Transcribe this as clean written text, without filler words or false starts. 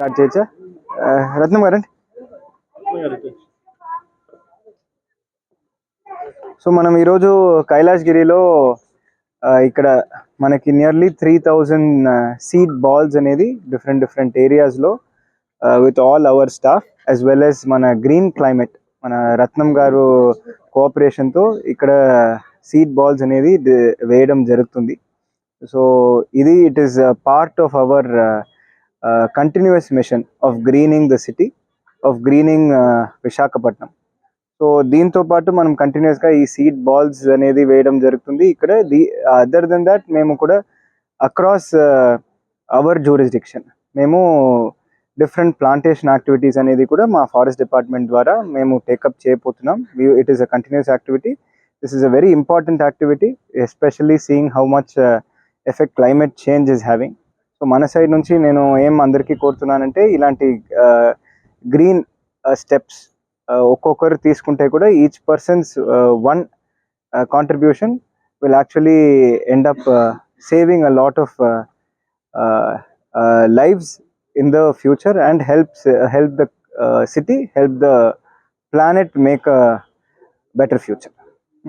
Start చేయొచ్చా? రత్నం గారండి. So మనం ఈరోజు కైలాసగిరిలో ఇక్కడ మనకి నియర్లీ 3000 సీడ్ బాల్స్ అనేది డిఫరెంట్ ఏరియాస్లో with all our staff as well as మన గ్రీన్ క్లైమేట్ మన రత్నం గారు కోఆపరేషన్తో ఇక్కడ సీడ్ బాల్స్ అనేది వేయడం జరుగుతుంది. సో ఇది it is part of our continuous machine of greening the city of greening Visakhapatnam. So దీంతో పాటు మనం కంటిన్యూస్గా ఈ సీడ్ బాల్స్ అనేది వేయడం జరుగుతుంది ఇక్కడ. అదర్ దెన్ దాట్ మేము కూడా అక్రాస్ అవర్ జ్యూరిస్డిక్షన్ మేము డిఫరెంట్ ప్లాంటేషన్ యాక్టివిటీస్ అనేది కూడా మా ఫారెస్ట్ డిపార్ట్మెంట్ ద్వారా మేము టేకప్ చేయబోతున్నాం. It is a continuous activity. This is a very important activity, especially seeing how much effect climate change is having. So మన సైడ్ నుంచి నేను ఏం అందరికీ కోరుతున్నానంటే ఇలాంటి గ్రీన్ స్టెప్స్ ఒక్కొక్కరు తీసుకుంటే కూడా each persons one contribution will actually end up saving a lot of lives in the future and help the city, help the planet make a better future.